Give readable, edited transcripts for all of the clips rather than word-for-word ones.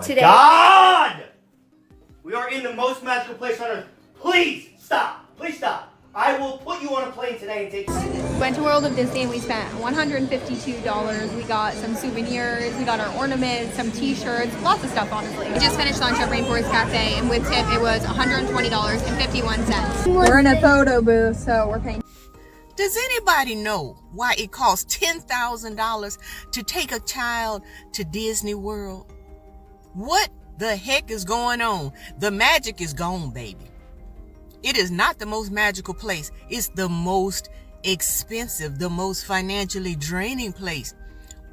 Today. God! We are in the most magical place on earth. Please stop. Please stop. I will put you on a plane today and take you. Went to World of Disney and we spent $152. We got some souvenirs, we got our ornaments, some t-shirts, lots of stuff honestly. We just finished lunch at Rainforest Cafe and with tip it was $120.51. We're in a photo booth, so we're paying. Does anybody know why it costs $10,000 to take a child to Disney World? What the heck is going on? The magic is gone, baby. It is not the most magical place. It's the most expensive, the most financially draining place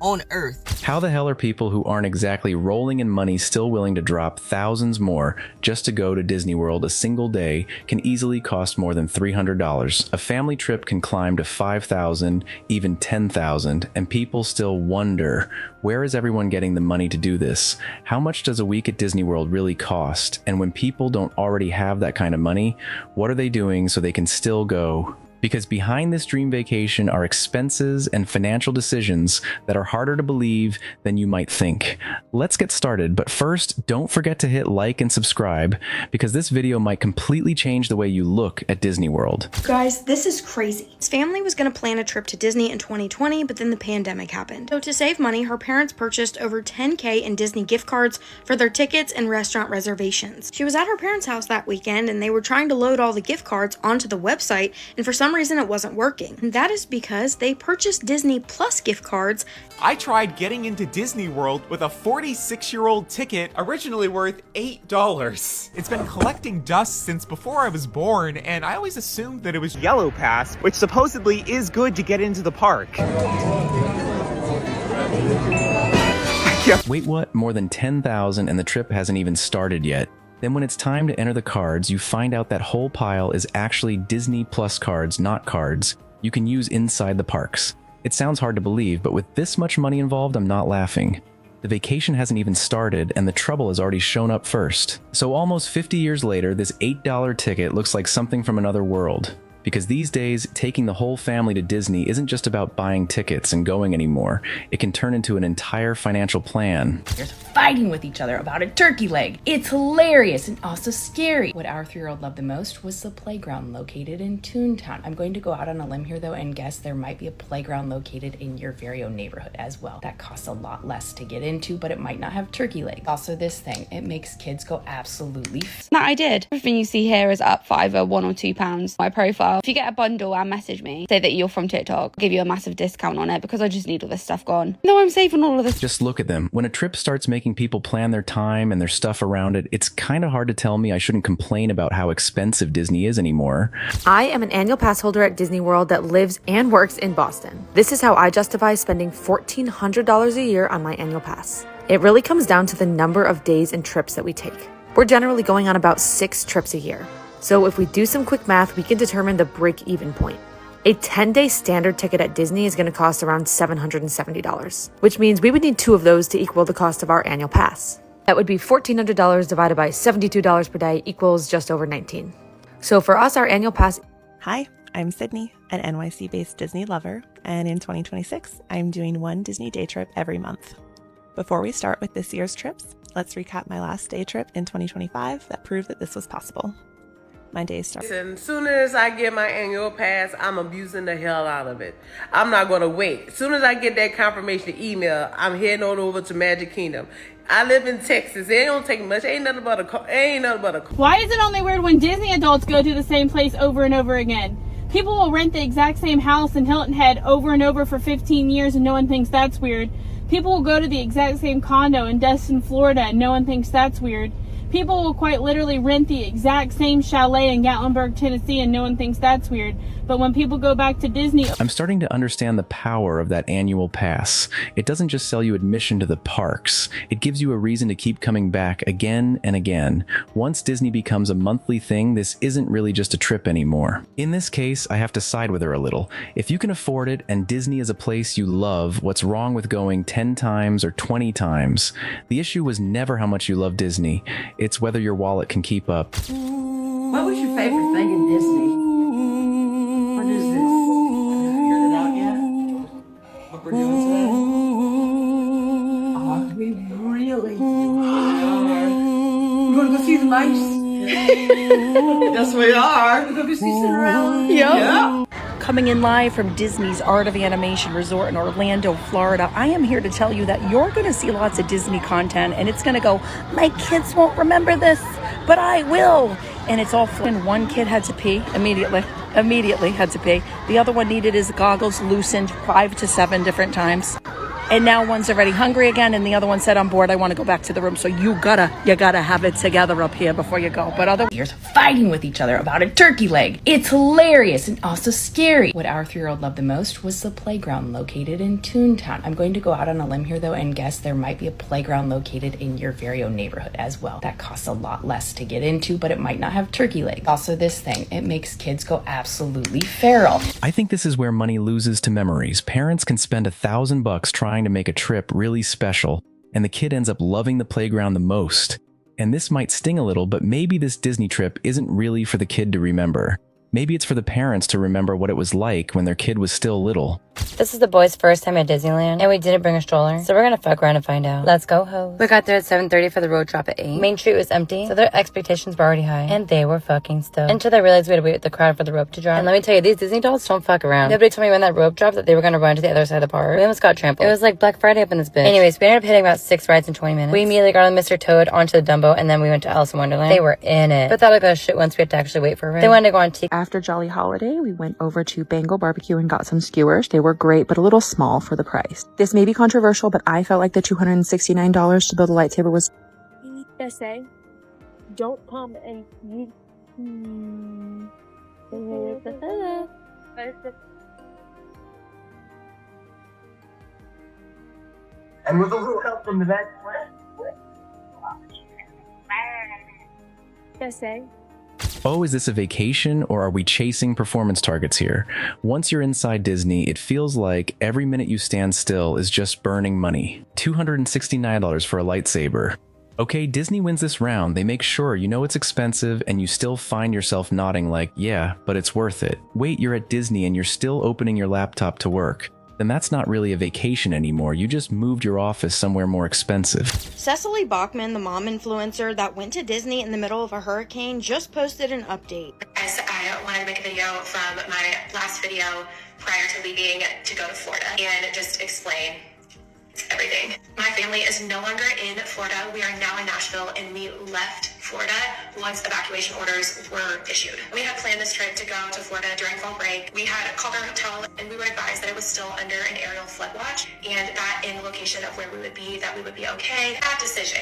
on earth. How the hell are people who aren't exactly rolling in money still willing to drop thousands more just to go to Disney World? A single day can easily cost more than $300. A family trip can climb to $5,000, even $10,000, and people still wonder, where is everyone getting the money to do this? How much does a week at Disney World really cost? And when people don't already have that kind of money, what are they doing so they can still go? Because behind this dream vacation are expenses and financial decisions that are harder to believe than you might think. Let's get started, but first, don't forget to hit like and subscribe, because this video might completely change the way you look at Disney World. Guys, this is crazy. His family was going to plan a trip to Disney in 2020, but then the pandemic happened. So to save money, her parents purchased over $10K in Disney gift cards for their tickets and restaurant reservations. She was at her parents' house that weekend, and they were trying to load all the gift cards onto the website, and for some reason it wasn't working. And that is because they purchased Disney Plus gift cards. I tried getting into Disney World with a 46-year-old ticket originally worth $8. It's been collecting dust since before I was born, and I always assumed that it was Yellow Pass, which supposedly is good to get into the park. Wait, what? More than 10,000 and the trip hasn't even started yet. Then when it's time to enter the cards, you find out that whole pile is actually Disney Plus cards, not cards, you can use inside the parks. It sounds hard to believe, but with this much money involved, I'm not laughing. The vacation hasn't even started, and the trouble has already shown up first. So almost 50 years later, this $8 ticket looks like something from another world. Because these days, taking the whole family to Disney isn't just about buying tickets and going anymore. It can turn into an entire financial plan. There's fighting with each other about a turkey leg. It's hilarious and also scary. What our 3-year-old loved the most was the playground located in Toontown. I'm going to go out on a limb here though and guess there might be a playground located in your very own neighborhood as well. That costs a lot less to get into, but it might not have turkey legs. Also this thing, it makes kids go absolutely that I did. Everything you see here is up for either £1 or £2. My profile. If you get a bundle and message me, say that you're from TikTok, I'll give you a massive discount on it because I just need all this stuff gone. No, I'm saving all of this. Just look at them. When a trip starts making people plan their time and their stuff around it, it's kind of hard to tell me I shouldn't complain about how expensive Disney is anymore. I am an annual pass holder at Disney World that lives and works in Boston. This is how I justify spending $1,400 a year on my annual pass. It really comes down to the number of days and trips that we take. We're generally going on about 6 trips a year. So if we do some quick math, we can determine the break-even point. A 10-day standard ticket at Disney is going to cost around $770, which means we would need 2 of those to equal the cost of our annual pass. That would be $1,400 divided by $72 per day equals just over $19. So for us, our annual pass... Hi, I'm Sydney, an NYC-based Disney lover, and in 2026, I'm doing one Disney day trip every month. Before we start with this year's trips, let's recap my last day trip in 2025 that proved that this was possible. My day starts. As soon as I get my annual pass, I'm abusing the hell out of it. I'm not going to wait. As soon as I get that confirmation email, I'm heading on over to Magic Kingdom. I live in Texas. It don't take much. Ain't nothing but a Why is it only weird when Disney adults go to the same place over and over again? People will rent the exact same house in Hilton Head over and over for 15 years and no one thinks that's weird. People will go to the exact same condo in Destin, Florida and no one thinks that's weird. People will quite literally rent the exact same chalet in Gatlinburg, Tennessee, and no one thinks that's weird. But when people go back to Disney... I'm starting to understand the power of that annual pass. It doesn't just sell you admission to the parks. It gives you a reason to keep coming back again and again. Once Disney becomes a monthly thing, this isn't really just a trip anymore. In this case, I have to side with her a little. If you can afford it and Disney is a place you love, what's wrong with going 10 times or 20 times? The issue was never how much you love Disney. It's whether your wallet can keep up. What was your favorite thing in Disney? What is this? Figured it out yet? What we're doing today? Oh, we really We're gonna go see the mice. Yes, we are. We're gonna go see Cinderella. Yeah. Coming in live from Disney's Art of Animation Resort in Orlando, Florida, I am here to tell you that you're going to see lots of Disney content, and it's going to go, my kids won't remember this, but I will. And it's all fun. One kid had to pee immediately had to pee. The other one needed his goggles loosened 5 to 7 different times. And now one's already hungry again, and the other one said, I'm bored, I want to go back to the room. So you gotta have it together up here before you go. But otherwise, Years fighting with each other about a turkey leg. It's hilarious and also scary. What our 3-year-old loved the most was the playground located in Toontown. I'm going to go out on a limb here though and guess there might be a playground located in your very own neighborhood as well. That costs a lot less to get into, but it might not have turkey legs. Also this thing, it makes kids go absolutely feral. I think this is where money loses to memories. Parents can spend $1,000 trying to make a trip really special, and the kid ends up loving the playground the most. And this might sting a little, but maybe this Disney trip isn't really for the kid to remember. Maybe it's for the parents to remember what it was like when their kid was still little. This is the boys' first time at Disneyland, and we didn't bring a stroller, so we're gonna fuck around and find out. Let's go, hoes. We got there at 7:30 for the road drop at 8. Main Street was empty, so their expectations were already high, and they were fucking stoked. Until they realized we had to wait with the crowd for the rope to drop. And let me tell you, these Disney dolls don't fuck around. Nobody told me when that rope dropped that they were gonna run to the other side of the park. We almost got trampled. It was like Black Friday up in this bitch. Anyways, we ended up hitting about 6 rides in 20 minutes. We immediately got on Mr. Toad onto the Dumbo, and then we went to Alice in Wonderland. They were in it, but that looked like shit once we had to actually wait for a ride. They wanted to go on After Jolly Holiday, we went over to Bengal Barbecue and got some skewers. They were great, but a little small for the price. This may be controversial, but I felt like the $269 to build a lightsaber was... PSA, don't come and you... And with a little help from the vet. PSA. Oh, is this a vacation or are we chasing performance targets here? Once you're inside Disney, it feels like every minute you stand still is just burning money. $269 for a lightsaber. Okay, Disney wins this round. They make sure you know it's expensive and you still find yourself nodding like, yeah, but it's worth it. Wait, you're at Disney and you're still opening your laptop to work. Then that's not really a vacation anymore. You just moved your office somewhere more expensive. Cecily Bachman, the mom influencer that went to Disney in the middle of a hurricane, just posted an update. Guys, I wanted to make a video from my last video prior to leaving to go to Florida and just explain everything. My family is no longer in Florida. We are now in Nashville, and we left Florida once evacuation orders were issued. We had planned this trip to go to Florida during fall break. We had called our hotel, and we were advised that it was still under an aerial flood watch, and that in the location of where we would be, that we would be okay. That decision.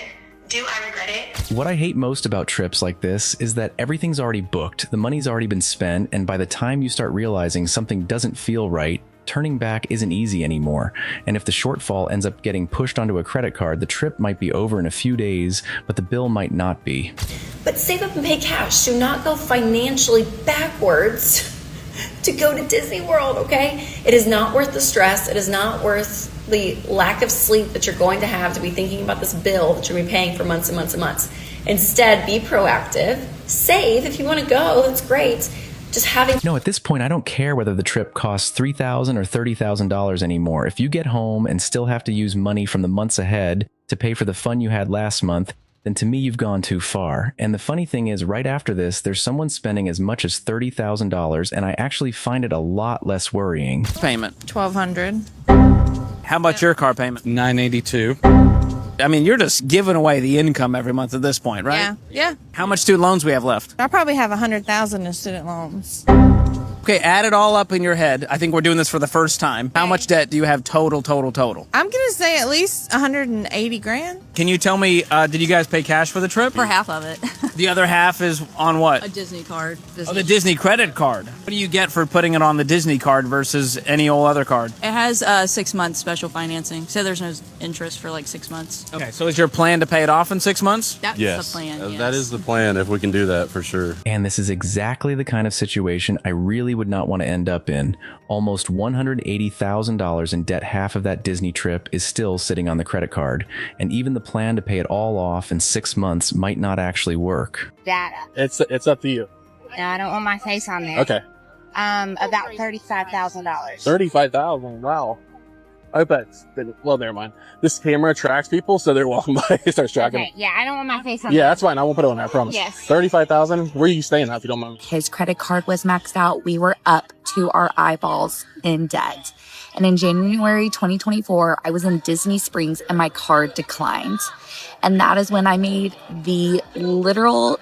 Do I regret it? What I hate most about trips like this is that everything's already booked, the money's already been spent, and by the time you start realizing something doesn't feel right, turning back isn't easy anymore. And if the shortfall ends up getting pushed onto a credit card, the trip might be over in a few days, but the bill might not be. But save up and pay cash. Do not go financially backwards to go to Disney World, okay? It is not worth the stress. It is not worth the lack of sleep that you're going to have to be thinking about this bill that you're going to be paying for months and months and months. Instead, be proactive. Save if you want to go. That's great. Just having... No, at this point, I don't care whether the trip costs $3,000 or $30,000 anymore. If you get home and still have to use money from the months ahead to pay for the fun you had last month, then to me, you've gone too far. And the funny thing is, right after this, there's someone spending as much as $30,000, and I actually find it a lot less worrying. Payment. $1,200. How about your car payment? $982. I mean, you're just giving away the income every month at this point, right? Yeah. How much student loans we have left? I probably have $100,000 in student loans. Okay, add it all up in your head. I think we're doing this for the first time. How much debt do you have total? I'm gonna say at least $180,000. Can you tell me, did you guys pay cash for the trip? For half of it. The other half is on what? A Disney card. Oh, the Disney credit card. What do you get for putting it on the Disney card versus any old other card? It has 6 months special financing, so there's no interest for like 6 months. Okay, so is your plan to pay it off in 6 months? That's the plan, yes. That is the plan if we can do that for sure. And this is exactly the kind of situation I really would not want to end up in. Almost $180,000 in debt. Half of that Disney trip is still sitting on the credit card. And even the plan to pay it all off in 6 months might not actually work. Data. It's up to you. No, I don't want my face on there. Okay. About $35,000. $35,000. Wow. I bet. Well, never mind. This camera tracks people, so they're walking by. It starts tracking. Okay, yeah, I don't want my face on Yeah, that. that's fine. I won't put it on there, I promise. Yes. 35,000. Where are you staying at, if you don't mind me? His credit card was maxed out. We were up to our eyeballs in debt. And in January 2024, I was in Disney Springs and my card declined. And that is when I made the literal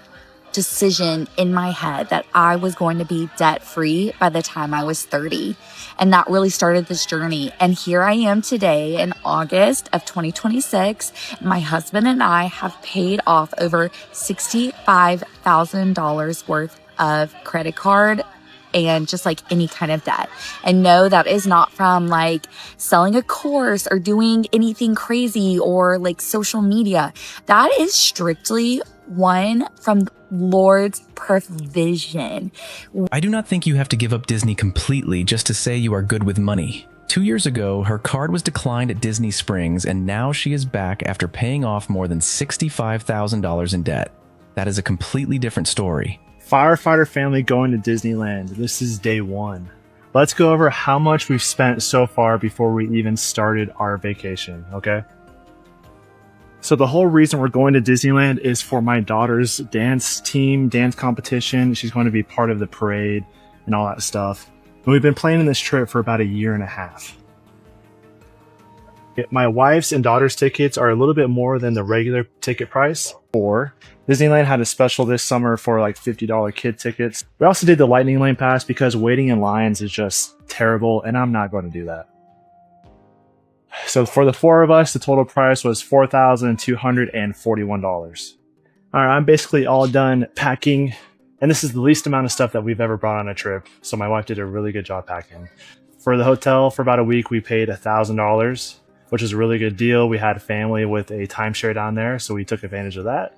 decision in my head that I was going to be debt free by the time I was 30. And that really started this journey. And here I am today in August of 2026. My husband and I have paid off over $65,000 worth of credit card and just like any kind of debt. And no, that is not from like selling a course or doing anything crazy or like social media. That is strictly one from Lord's provision. I do not think you have to give up Disney completely just to say you are good with money. 2 years ago, her card was declined at Disney Springs, and now she is back after paying off more than $65,000 in debt. That is a completely different story. Firefighter family going to Disneyland. This is day one. Let's go over how much we've spent so far before we even started our vacation, okay? So the whole reason we're going to Disneyland is for my daughter's dance team, dance competition. She's going to be part of the parade and all that stuff. And we've been planning this trip for about a year and a half. My wife's and daughter's tickets are a little bit more than the regular ticket price. Or Disneyland had a special this summer for like $50 kid tickets. We also did the Lightning Lane Pass because waiting in lines is just terrible, and I'm not going to do that. So for the four of us, the total price was $4,241. All right, I'm basically all done packing, and this is the least amount of stuff that we've ever brought on a trip. So my wife did a really good job packing. For the hotel, for about a week, we paid $1,000, which is a really good deal. We had a family with a timeshare down there, so we took advantage of that.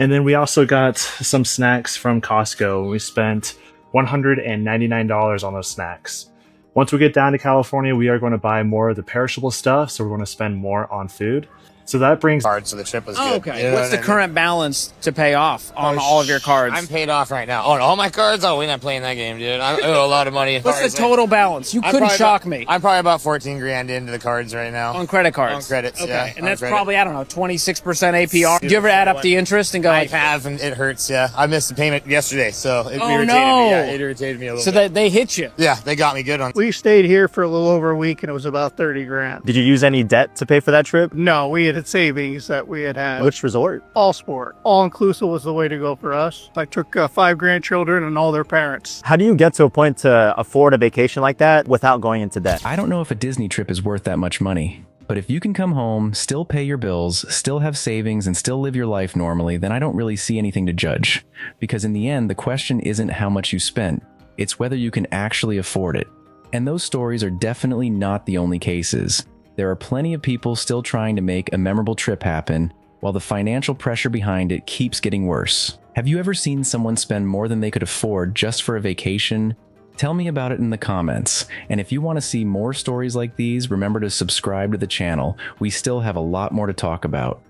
And then we also got some snacks from Costco. We spent $199 on those snacks. Once we get down to California, we are going to buy more of the perishable stuff, so we're going to spend more on food. So that brings cards, so the trip was good. Oh, okay. You know What's the current balance to pay off on all of your cards? I'm paid off right now. On all my cards? Oh, we're not playing that game, dude. I owe a lot of money. What's the total balance? You couldn't shock me. I'm probably about 14 grand into the cards right now. On credit cards? On credits, okay. yeah. And that's probably, I don't know, 26% APR. Do you ever add up the interest and go I like... have, and it hurts, yeah. I missed the payment yesterday, so it irritated me. Yeah, it irritated me a little bit. So they hit you? Yeah, they got me good on. We stayed here for a little over a week, and it was about 30 grand. Did you use any debt to pay for that trip? No, we had savings that we had. Which resort? All sport. All inclusive was the way to go for us. I took 5 grandchildren and all their parents. How do you get to a point to afford a vacation like that without going into debt? I don't know if a Disney trip is worth that much money. But if you can come home, still pay your bills, still have savings, and still live your life normally, then I don't really see anything to judge. Because in the end, the question isn't how much you spent, it's whether you can actually afford it. And those stories are definitely not the only cases. There are plenty of people still trying to make a memorable trip happen, while the financial pressure behind it keeps getting worse. Have you ever seen someone spend more than they could afford just for a vacation? Tell me about it in the comments. And if you want to see more stories like these, remember to subscribe to the channel. We still have a lot more to talk about.